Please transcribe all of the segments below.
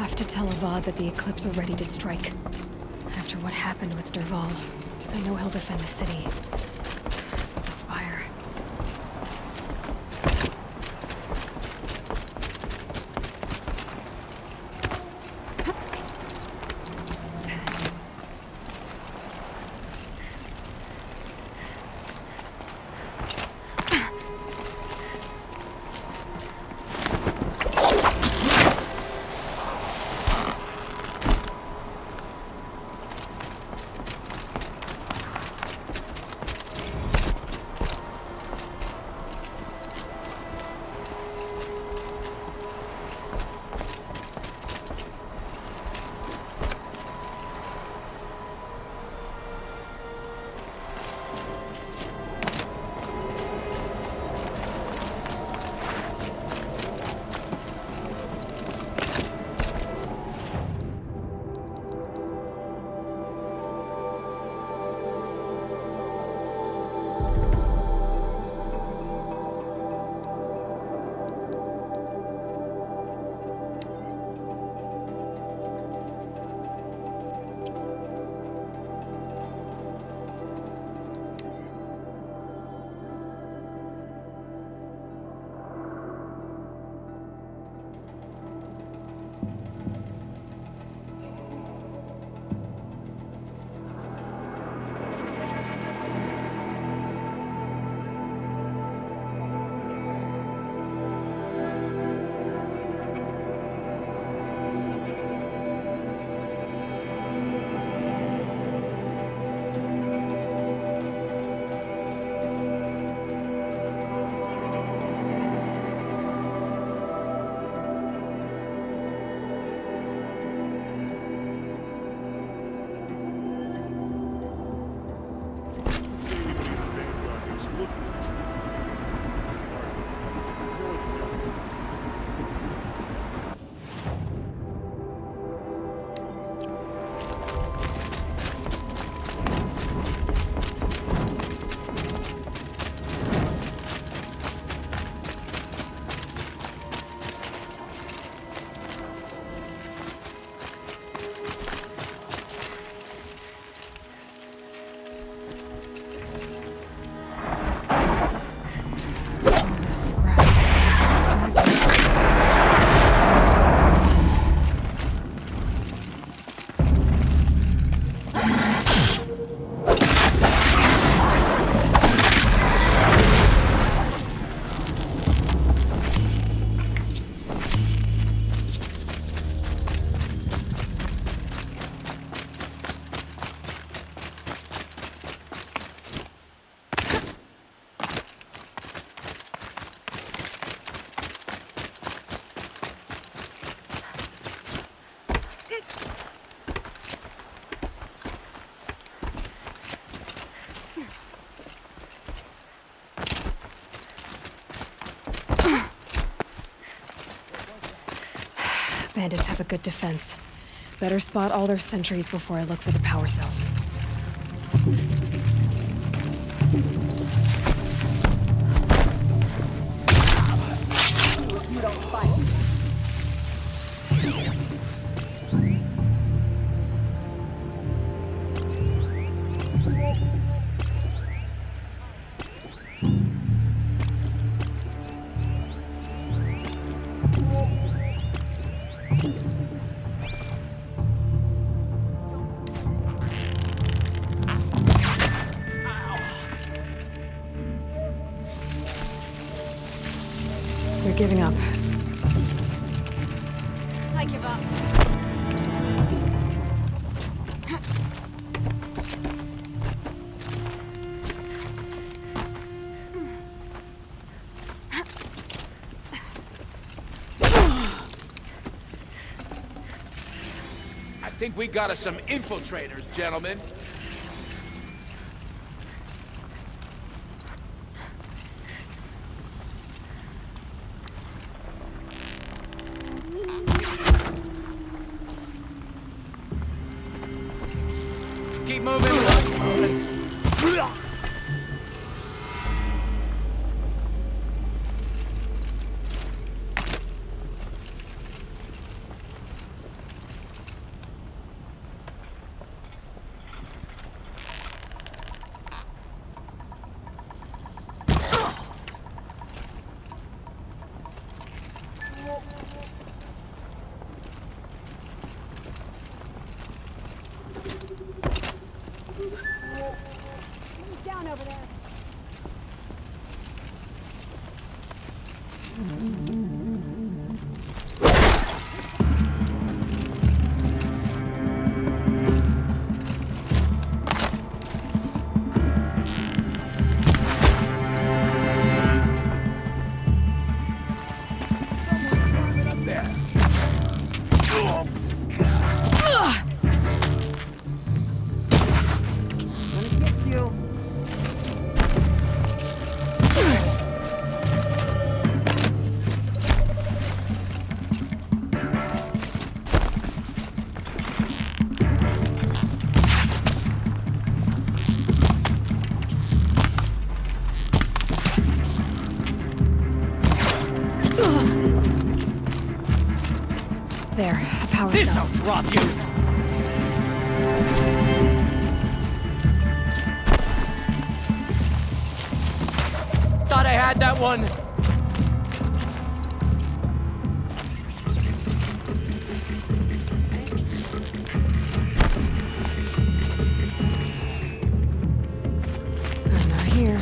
have to tell Avad that the Eclipse are ready to strike. After what happened with Derval, I know he'll defend the city. The Spire. Bandits have a good defense. Better spot all their sentries before I look for the power cells. You don't fight. They're giving up. I give up. I think we got us some infiltrators, gentlemen. Keep moving. There, a power This'll cell. drop you! Thought I had that one! I'm not here.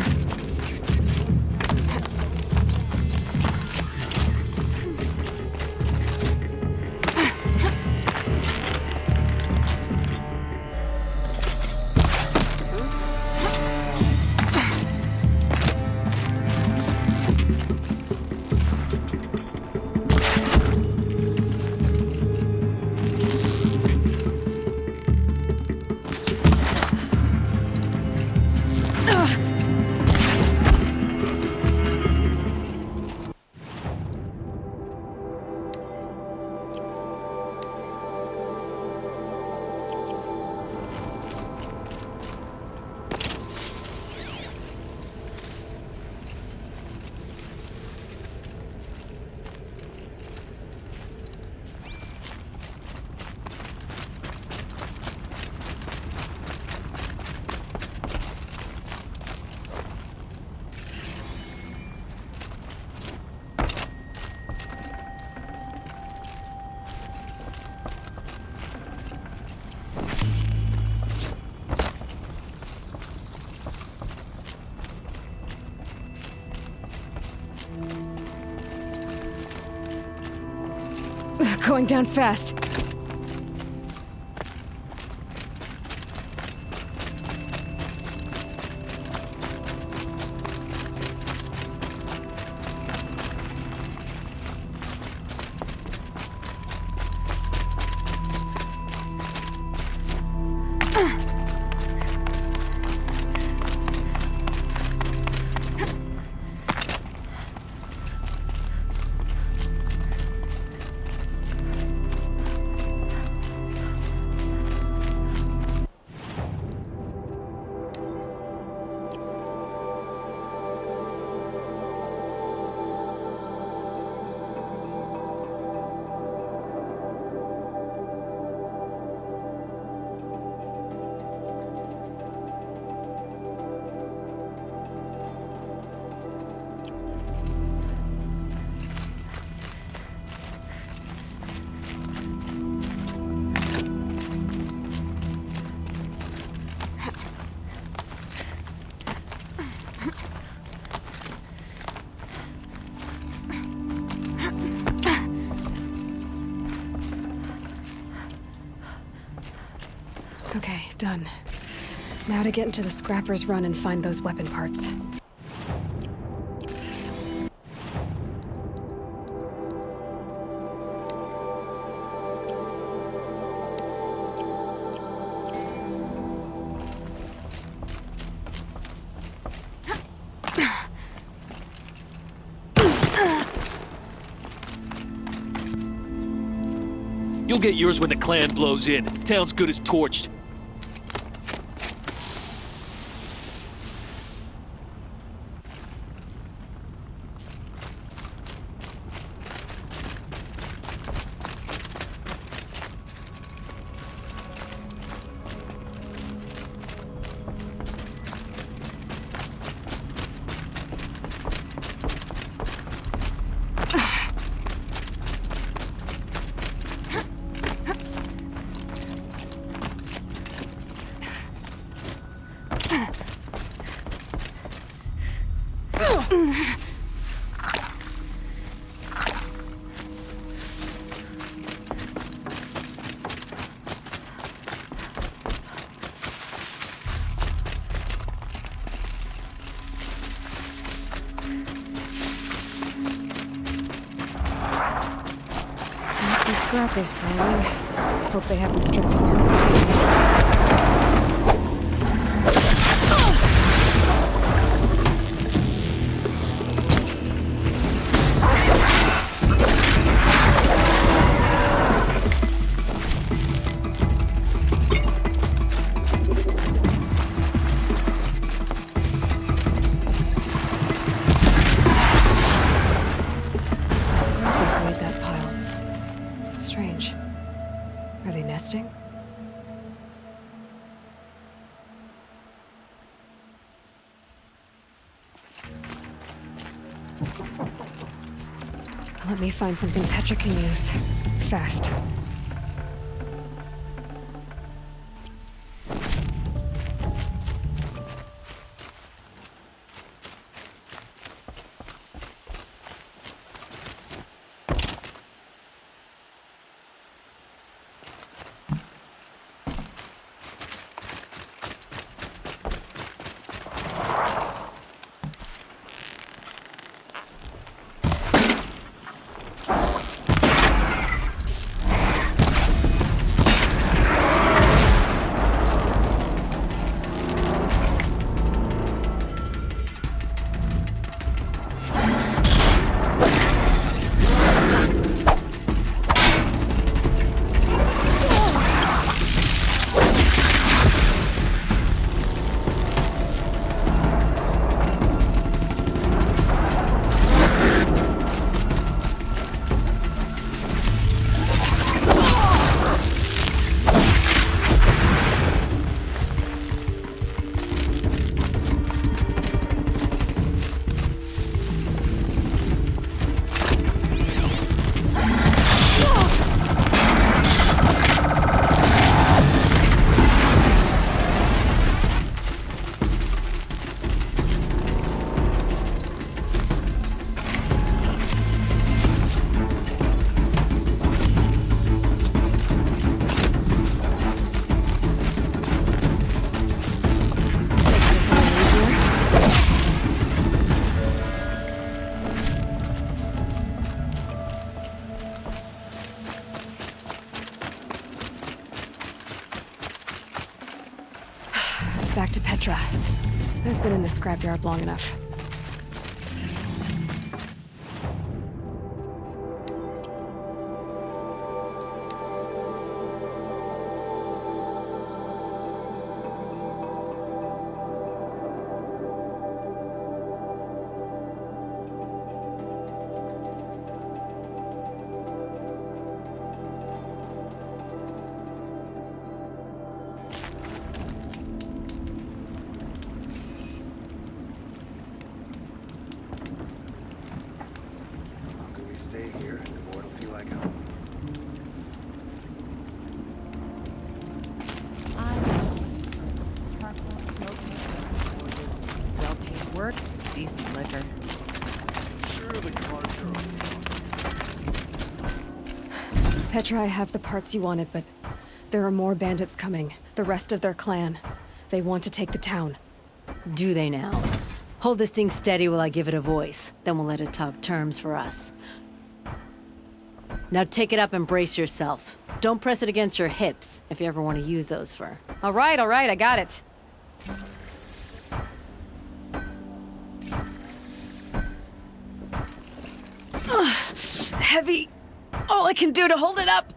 Going down fast. Okay, done. Now to get into the Scrapper's Run and find those weapon parts. You'll get yours when the clan blows in. Town's good as torched. Some scrappers prowling. Hope they haven't stripped the parts out of it. The scrappers made that pile. Strange. nesting? Let me find something Petra can use. Fast. Back to Petra. I've been in the scrapyard long enough. Stay here, and the more it'll feel like home. Well-paid work, decent liquor. Sure, the cards are on. Petra, I have the parts you wanted, but there are more bandits coming. The rest of their clan. They want to take the town. Do they now? Hold this thing steady while I give it a voice. Then we'll let it talk terms for us. Now take it up and brace yourself. Don't press it against your hips, if you ever want to use those for... All right, I got it. Heavy. All I can do to hold it up.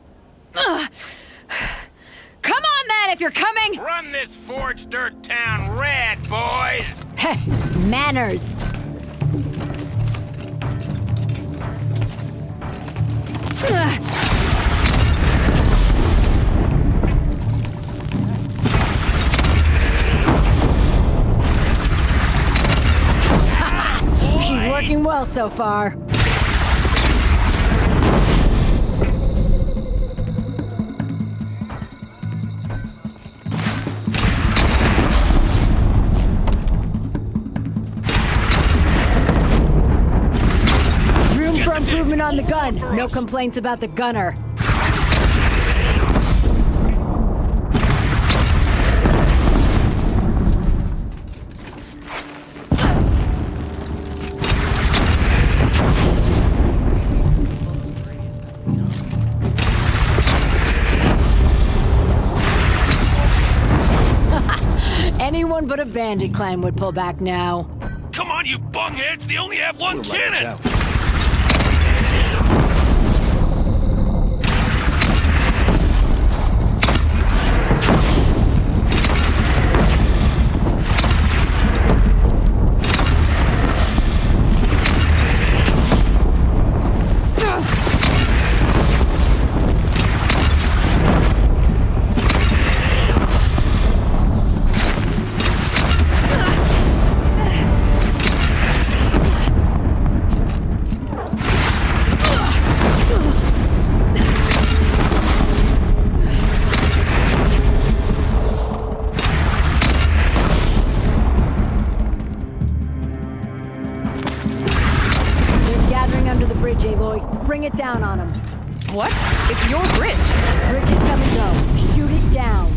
Come on, then, if you're coming! Run this forged dirt town red, boys! Heh, manners! She's working well so far. Room for improvement on the gun. No complaints about the gunner. Anyone but a bandit clan would pull back now. Come on, you bungheads! They only have one cannon! Bring it down on him. What? It's your bridge. Bridge is come and go. Shoot it down.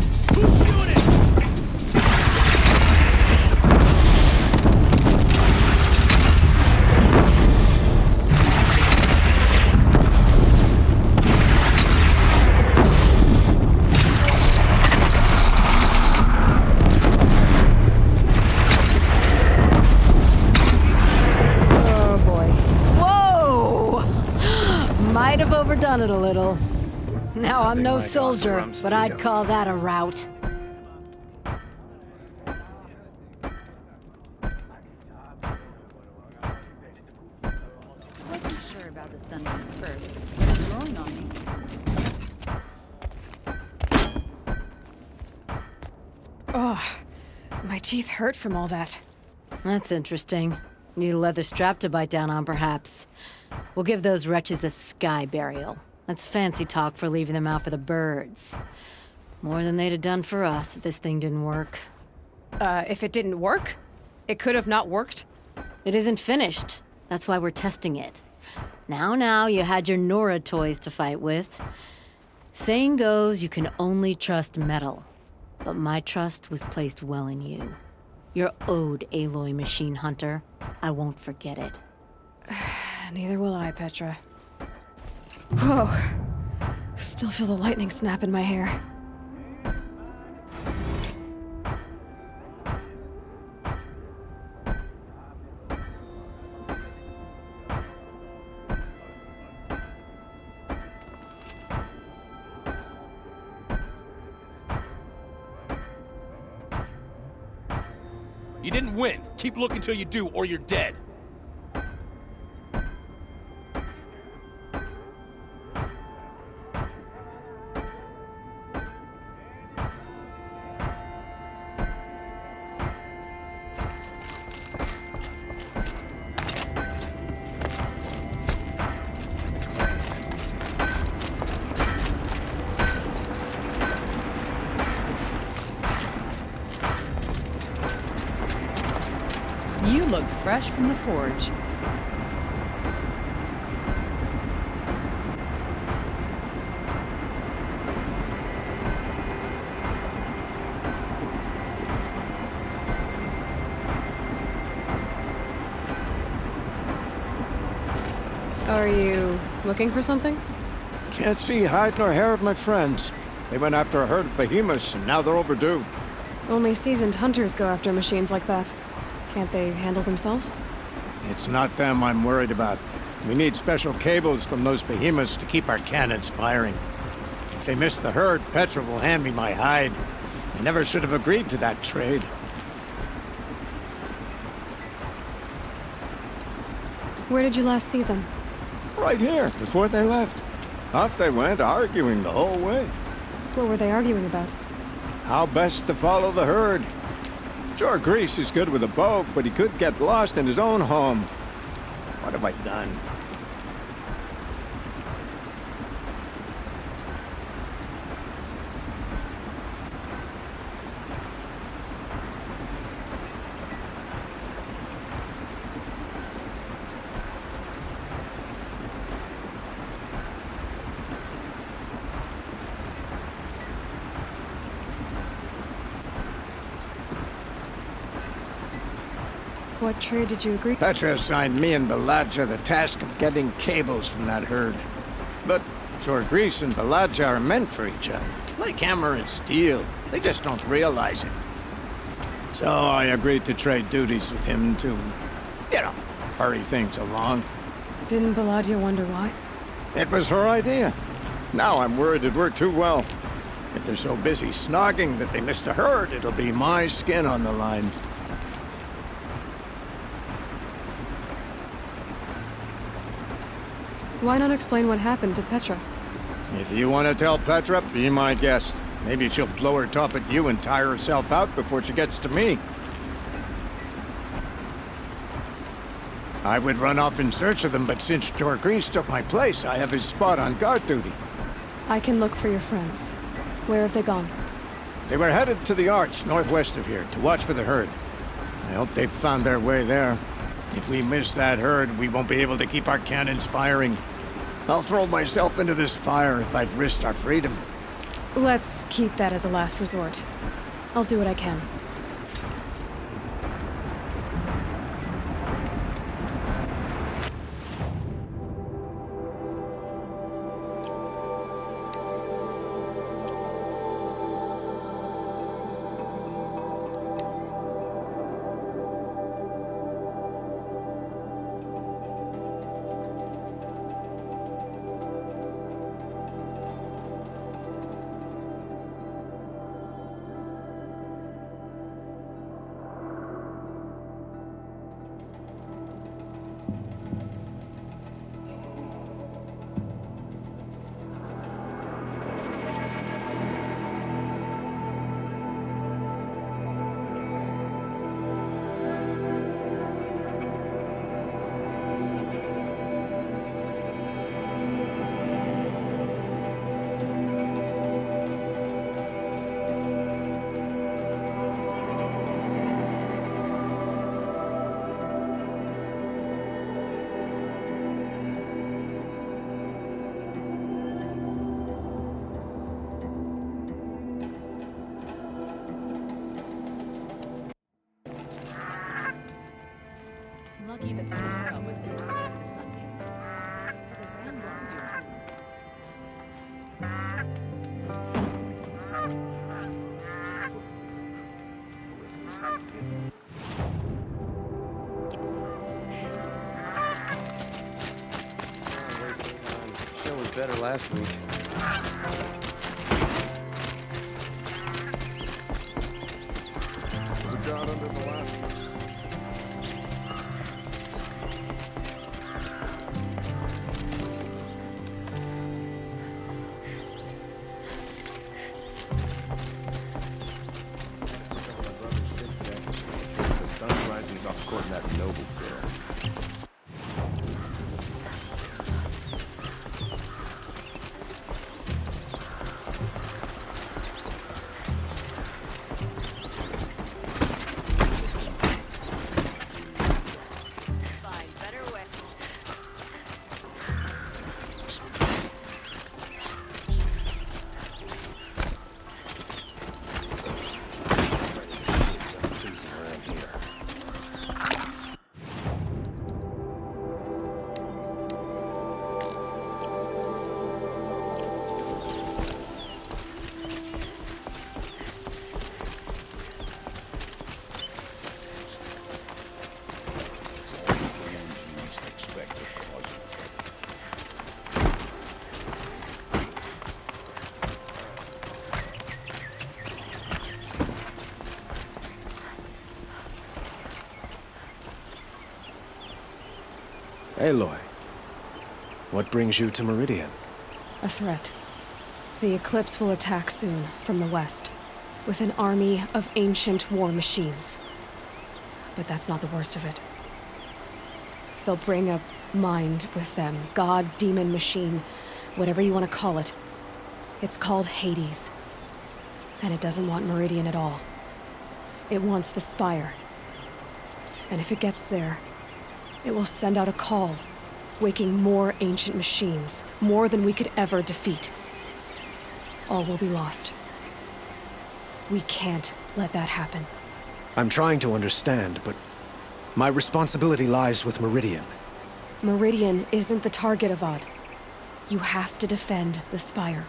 Oh boy. Whoa! Might have overdone it a little. Now, I'm no Nothing like soldier, awesome but I'd steel. call that a rout. Wasn't sure about the sun at first, but it's growing on me. Oh, my teeth hurt from all that. That's interesting. Need a leather strap to bite down on, perhaps. We'll give those wretches a sky burial. That's fancy talk for leaving them out for the birds. More than they'd have done for us if this thing didn't work. If it didn't work? It could have not worked? It isn't finished. That's why we're testing it. Now, you had your Nora toys to fight with. Saying goes, you can only trust metal. But my trust was placed well in you. You're owed, Aloy Machine Hunter. I won't forget it. Neither will I, Petra. Whoa. Still feel the lightning snap in my hair. You didn't win. Keep looking till you do, or you're dead. You look fresh from the forge. Are you looking for something? Can't see hide nor hair of my friends. They went after a herd of behemoths, and now they're overdue. Only seasoned hunters go after machines like that. Can't they handle themselves? It's not them I'm worried about. We need special cables from those behemoths to keep our cannons firing. If they miss the herd, Petra will hand me my hide. I never should have agreed to that trade. Where did you last see them? Right here, before they left. Off they went, arguing the whole way. What were they arguing about? How best to follow the herd. Sure, Grease is good with a bow, but he could get lost in his own home. What have I done? What trade did you agree? Petra assigned me and Baladja the task of getting cables from that herd. But sure, Grease and Baladja are meant for each other. Like hammer and steel. They just don't realize it. So I agreed to trade duties with him to, you know, hurry things along. Didn't Baladja wonder why? It was her idea. Now I'm worried it worked too well. If they're so busy snogging that they miss the herd, it'll be my skin on the line. Why not explain what happened to Petra? If you want to tell Petra, be my guest. Maybe she'll blow her top at you and tire herself out before she gets to me. I would run off in search of them, but since Jorgrees took my place, I have his spot on guard duty. I can look for your friends. Where have they gone? They were headed to the arch northwest of here to watch for the herd. I hope they've found their way there. If we miss that herd, we won't be able to keep our cannons firing. I'll throw myself into this fire if I've risked our freedom. Let's keep that as a last resort. I'll do what I can. Lucky that the Nora was there to protect the Sunbeam. The Vanguard doing? Show was better last week. Was it down under the last one? The sun's rising off court that noble girl. Fine, better way. Pleasing around here. Aloy, what brings you to Meridian? A threat. The Eclipse will attack soon, from the west, with an army of ancient war machines. But that's not the worst of it. They'll bring a mind with them, god, demon, machine, whatever you want to call it. It's called Hades. And it doesn't want Meridian at all. It wants the Spire. And if it gets there, it will send out a call, waking more ancient machines, more than we could ever defeat. All will be lost. We can't let that happen. I'm trying to understand, but my responsibility lies with Meridian. Meridian isn't the target, Avad. You have to defend the Spire.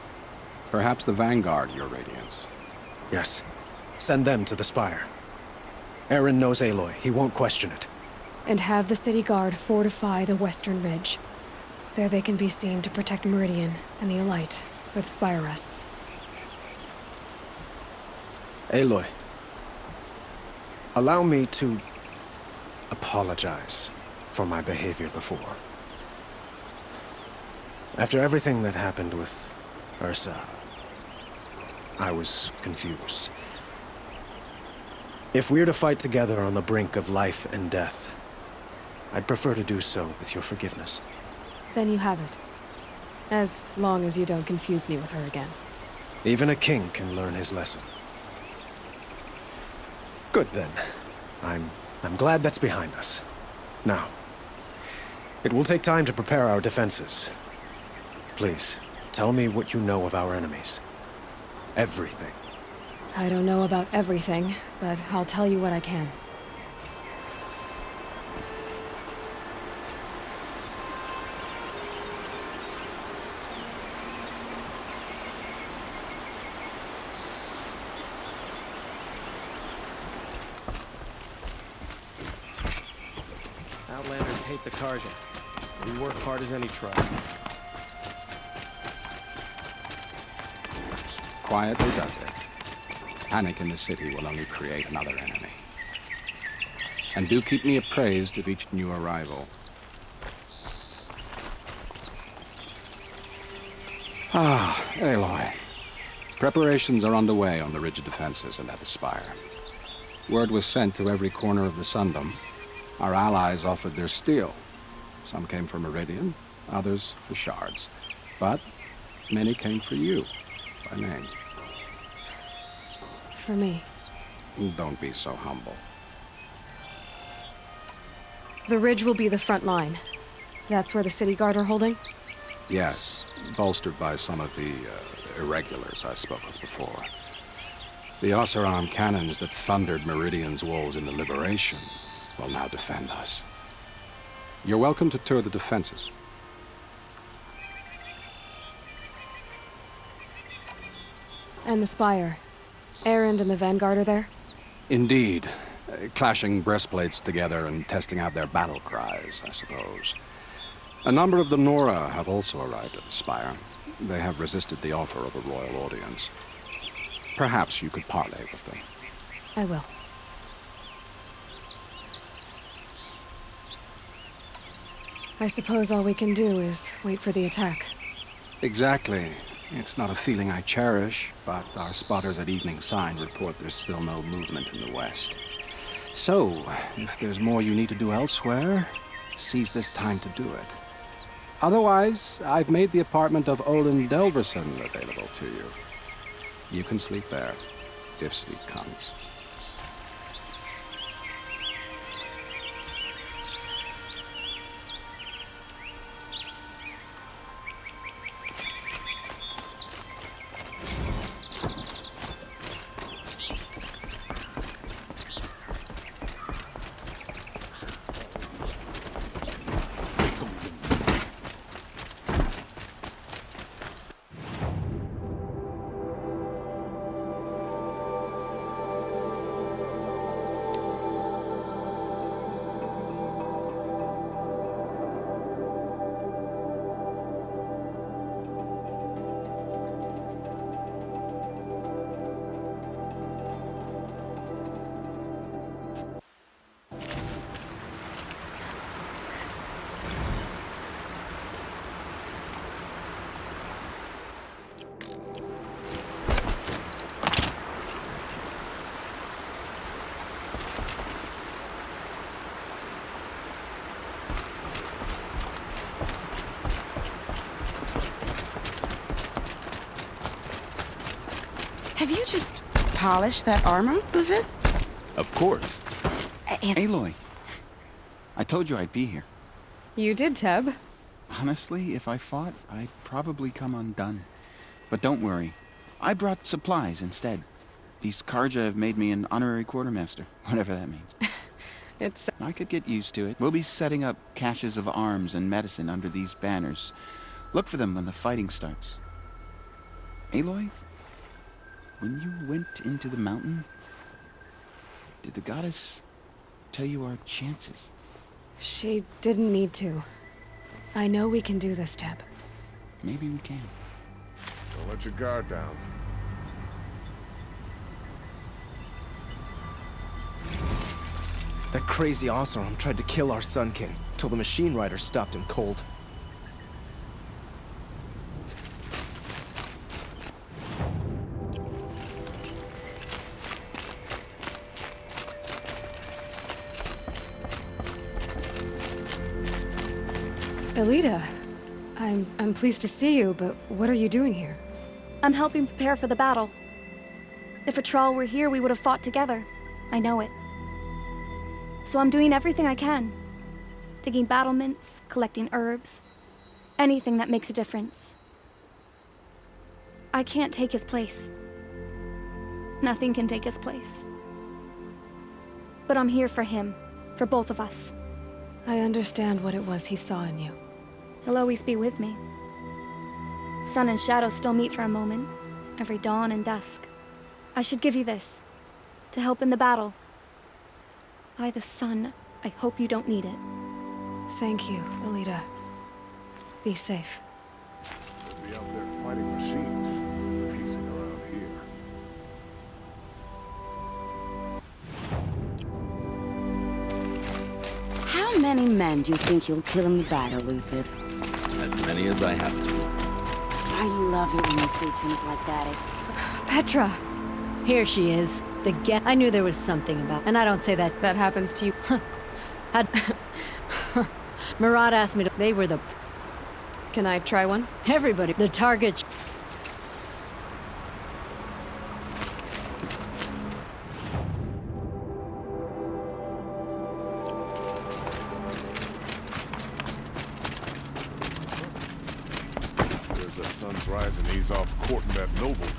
Perhaps the Vanguard, Your Radiance. Yes, send them to the Spire. Aaron knows Aloy. He won't question it. And have the city guard fortify the western ridge. There they can be seen to protect Meridian and the Elite, where the Spire rests. Aloy, allow me to apologize for my behavior before. After everything that happened with Ursa, I was confused. If we're to fight together on the brink of life and death, I'd prefer to do so with your forgiveness. Then you have it. As long as you don't confuse me with her again. Even a king can learn his lesson. Good then. I'm glad that's behind us. Now, it will take time to prepare our defenses. Please, tell me what you know of our enemies. Everything. I don't know about everything, but I'll tell you what I can. Outlanders hate the Karja. We work hard as any tribe. Quietly does it. Panic in the city will only create another enemy. And do keep me appraised of each new arrival. Ah, Aloy. Preparations are underway on the ridge defenses and at the spire. Word was sent to every corner of the Sundom. Our allies offered their steel. Some came for Meridian, others for shards. But many came for you, by name. For me. Don't be so humble. The ridge will be the front line. That's where the city guard are holding? Yes, bolstered by some of the irregulars I spoke of before. The Oseram cannons that thundered Meridian's walls in the Liberation will now defend us. You're welcome to tour the defenses. And the spire. Erend and the Vanguard are there? Indeed. Clashing breastplates together and testing out their battle cries, I suppose. A number of the Nora have also arrived at the spire. They have resisted the offer of a royal audience. Perhaps you could parley with them. I will. I suppose all we can do is wait for the attack. Exactly. It's not a feeling I cherish, but our spotters at Evening Sign report there's still no movement in the west. So, if there's more you need to do elsewhere, seize this time to do it. Otherwise, I've made the apartment of Olin Delverson available to you. You can sleep there, if sleep comes. Have you just polished that armor, Buzit? Of course. Aloy, I told you I'd be here. You did, Teb. Honestly, if I fought, I'd probably come undone. But don't worry. I brought supplies instead. These Karja have made me an honorary quartermaster, whatever that means. I could get used to it. We'll be setting up caches of arms and medicine under these banners. Look for them when the fighting starts. Aloy, when you went into the mountain, did the goddess tell you our chances? She didn't need to. I know we can do this, Teb. Maybe we can. Don't let your guard down. That crazy Oseram tried to kill our Sunkin, till the machine rider stopped him cold. Elita, I'm pleased to see you, but what are you doing here? I'm helping prepare for the battle. If a Thrall were here, we would have fought together. I know it. So I'm doing everything I can. Digging battlements, collecting herbs. Anything that makes a difference. I can't take his place. Nothing can take his place. But I'm here for him, for both of us. I understand what it was he saw in you. He'll always be with me. Sun and shadow still meet for a moment, every dawn and dusk. I should give you this, to help in the battle. By the sun, I hope you don't need it. Thank you, Alita. Be safe. Be out there fighting machines, piecing around here. How many men do you think you'll kill in the battle, Lucid? As many as I have to. I love it when you say things like that. It's... Petra! Here she is. The get. I knew there was something about. And I don't say that. That happens to you. Had. Murad asked me to. They were the. Can I try one? Everybody. The target. There's the sun's rising. He's off courting that noble girl.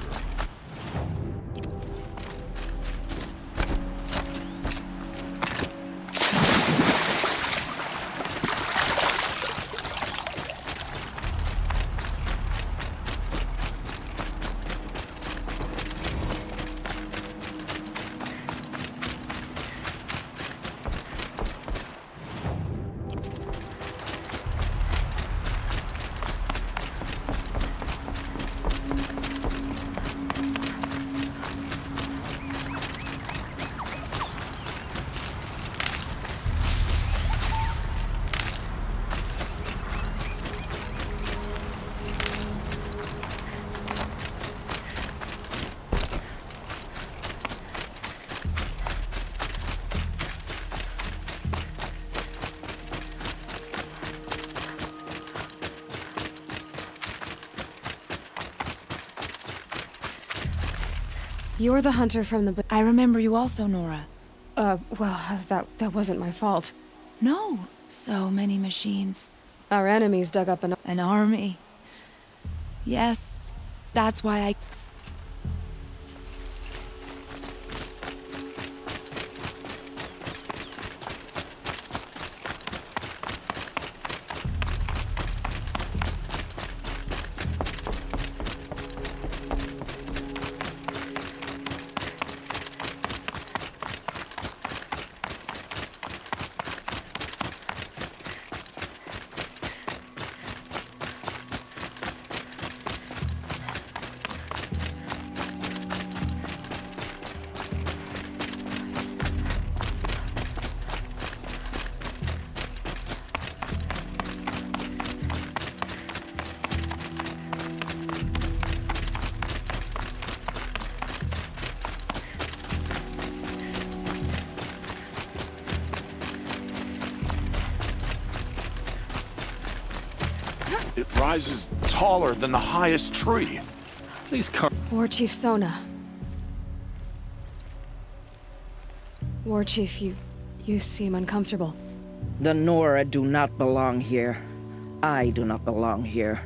You're the hunter from the... I remember you also, Nora. Well, that wasn't my fault. No. So many machines. Our enemies dug up an army. Yes, that's why I... It rises taller than the highest tree. Please come. War Chief Sona. War Chief, you seem uncomfortable. The Nora do not belong here. I do not belong here.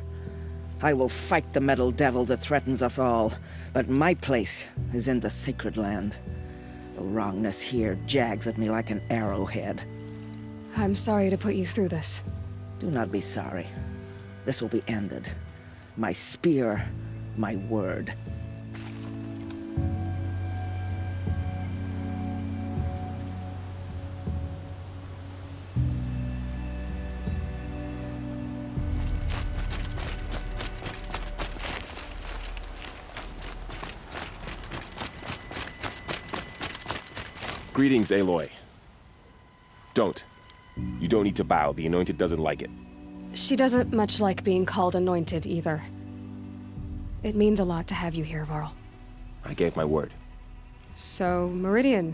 I will fight the metal devil that threatens us all, but my place is in the sacred land. The wrongness here jags at me like an arrowhead. I'm sorry to put you through this. Do not be sorry. This will be ended. My spear, my word. Greetings, Aloy. Don't. You don't need to bow. The Anointed doesn't like it. She doesn't much like being called Anointed, either. It means a lot to have you here, Varl. I gave my word. So, Meridian,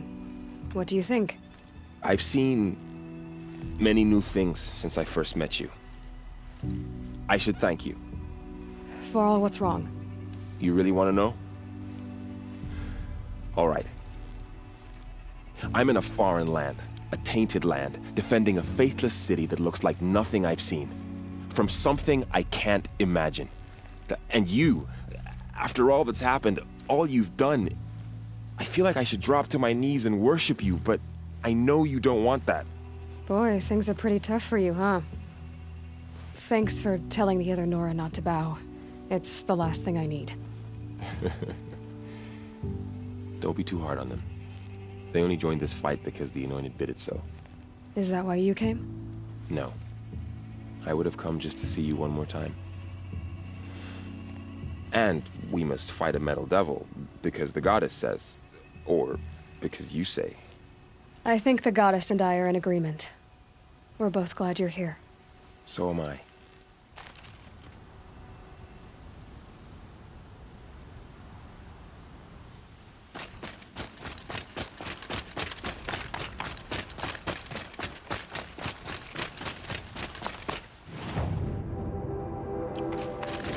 what do you think? I've seen many new things since I first met you. I should thank you. Varl, what's wrong? You really want to know? All right. I'm in a foreign land, a tainted land, defending a faithless city that looks like nothing I've seen. From something I can't imagine. And you, After all that's happened, all you've done, I feel like I should drop to my knees and worship you, but I know you don't want that. Boy, things are pretty tough for you, huh? Thanks for telling the other Nora not to bow. It's the last thing I need. Don't be too hard on them. They only joined this fight because the Anointed bid it so. Is that why you came? No. I would have come just to see you one more time. And we must fight a metal devil, because the goddess says. Or because you say. I think the goddess and I are in agreement. We're both glad you're here. So am I.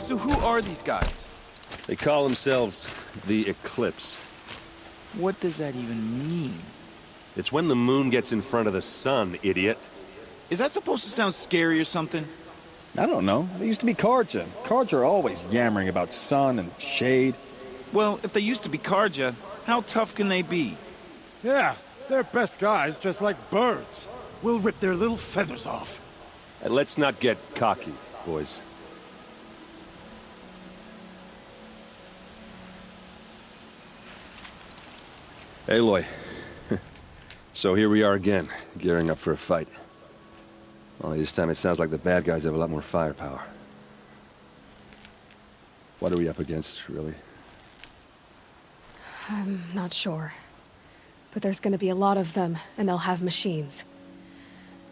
So who are these guys? They call themselves the Eclipse. What does that even mean? It's when the moon gets in front of the sun, idiot. Is that supposed to sound scary or something? I don't know. They used to be Karja. Karja are always yammering about sun and shade. Well, if they used to be Karja, how tough can they be? Yeah, they're best guys just like birds. We'll rip their little feathers off. And let's not get cocky, boys. Aloy. So here we are again, gearing up for a fight. Only this time it sounds like the bad guys have a lot more firepower. What are we up against, really? I'm not sure. But there's gonna be a lot of them, and they'll have machines.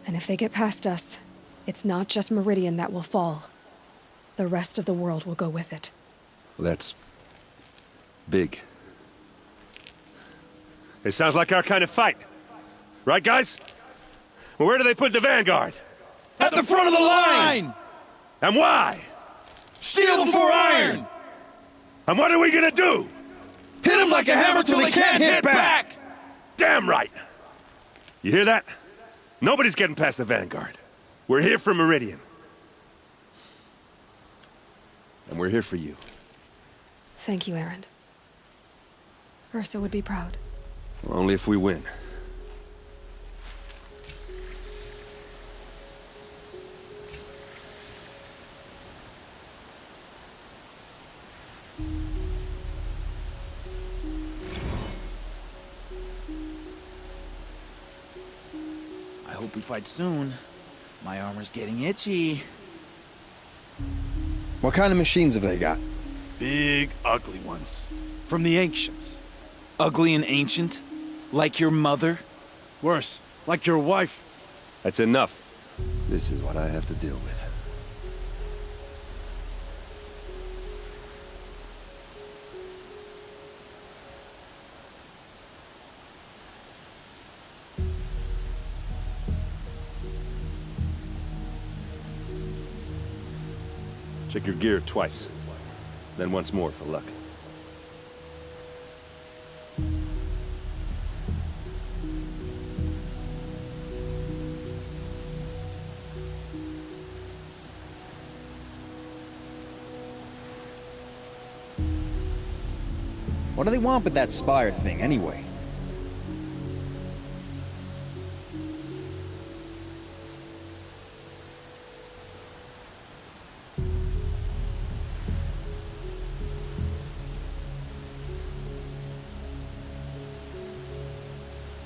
And if they get past us, it's not just Meridian that will fall. The rest of the world will go with it. Well, that's big. It sounds like our kind of fight. Right, guys? Well, where do they put the Vanguard? At the front of the line! And why? Steel before iron! And what are we gonna do? Hit them like a hammer till they can't hit back! Damn right! You hear that? Nobody's getting past the Vanguard. We're here for Meridian. And we're here for you. Thank you, Erend. Ursa would be proud. Well, only if we win. I hope we fight soon. My armor's getting itchy. What kind of machines have they got? Big, ugly ones. From the ancients. Ugly and ancient? Like your mother? Worse, like your wife. That's enough. This is what I have to deal with. Check your gear twice. Then once more for luck. What do they want with that spire thing, anyway?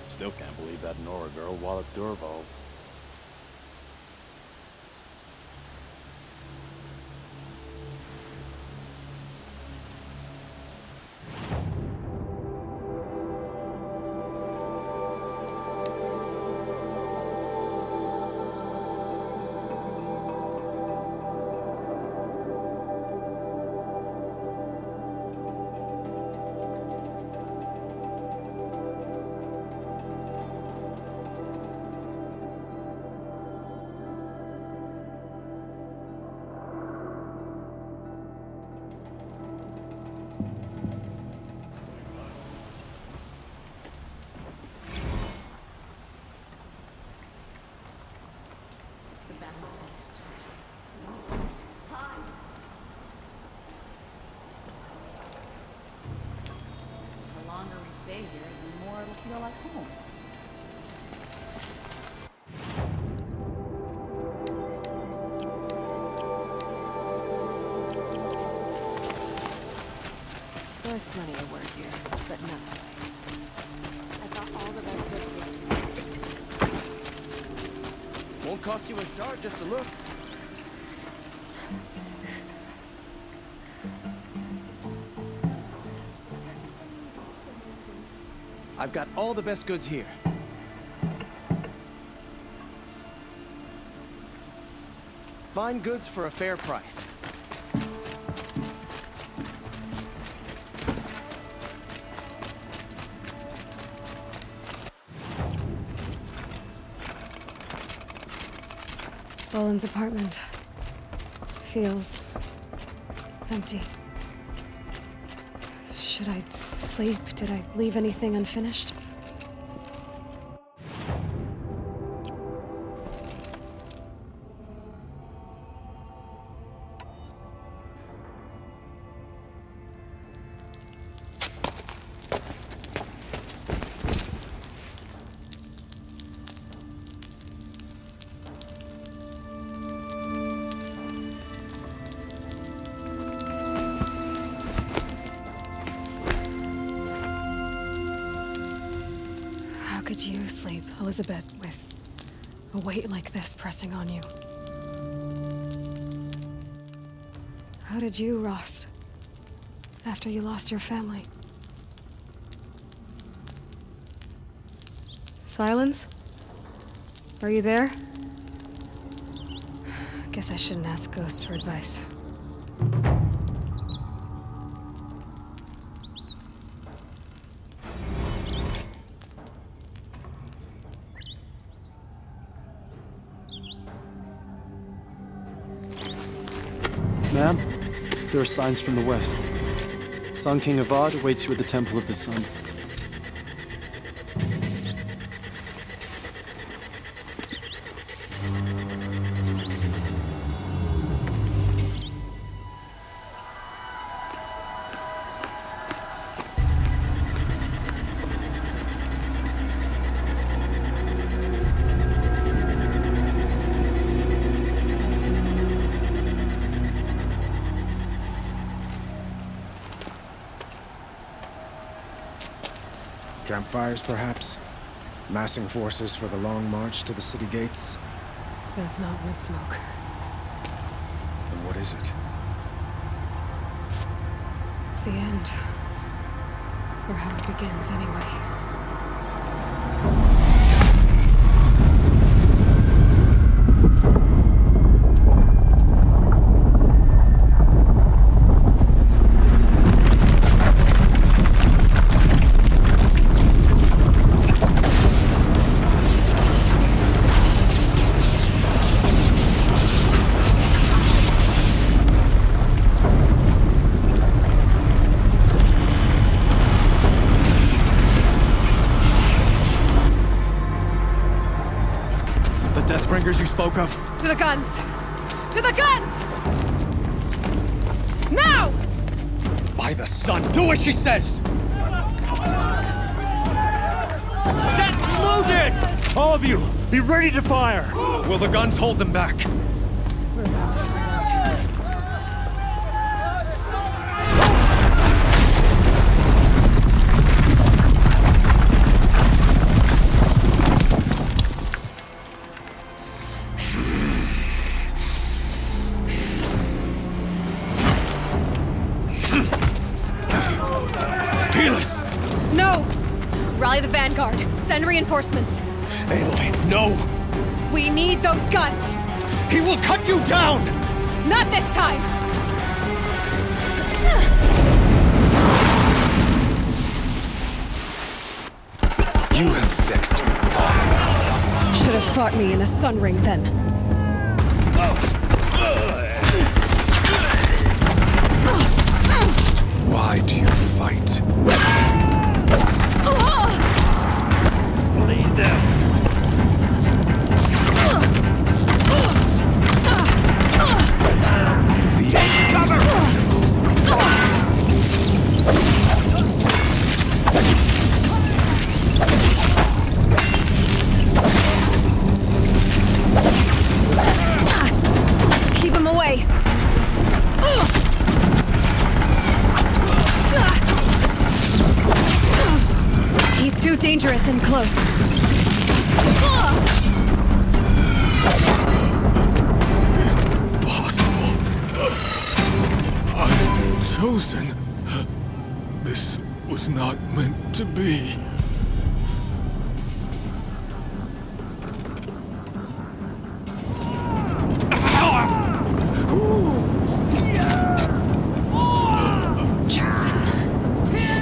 Still can't believe that Nora girl walloped Durval. stay here, the more it'll feel like home. There's plenty of work here, but not today. I thought all the best bits. Won't cost you a shard just to look. I've got all the best goods here. Fine goods for a fair price. Boland's apartment feels empty. Should I sleep? Did I leave anything unfinished? How could you sleep, Elizabeth, with a weight like this pressing on you? How did you, Rost, after you lost your family? Silence? Are you there? Guess I shouldn't ask ghosts for advice. Ma'am, there are signs from the west. Sun King Avad awaits you at the Temple of the Sun. Campfires, perhaps? Massing forces for the long march to the city gates? That's not with smoke. Then what is it? The end. Or how it begins, anyway. Deathbringers you spoke of? To the guns! To the guns! Now! By the sun, do as she says! Set loaded! All of you, be ready to fire! Will the guns hold them back? We're about to find out. No! Rally the vanguard. Send reinforcements. Aloy, no! We need those guns! He will cut you down! Not this time! You have vexed me long enough. Should have fought me in the Sun Ring then. Why do you fight? Lead them! The end Cover! is inevitable. too dangerous in close. I'm chosen. This was not meant to be. Chosen.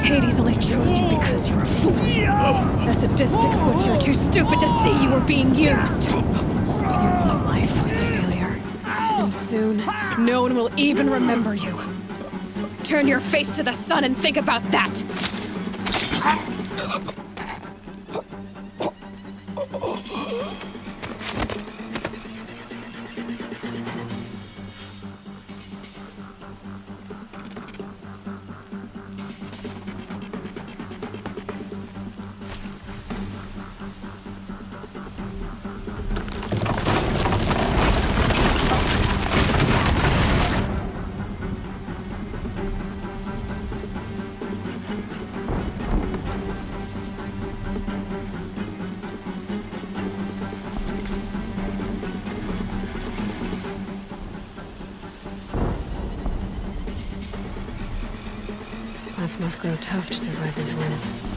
Hades only chose you because you're a fool. A sadistic butcher too stupid to see you were being used. Your whole life was a failure. And soon, no one will even remember you. Turn your face to the sun and think about that! Plants must grow tough to survive these winds.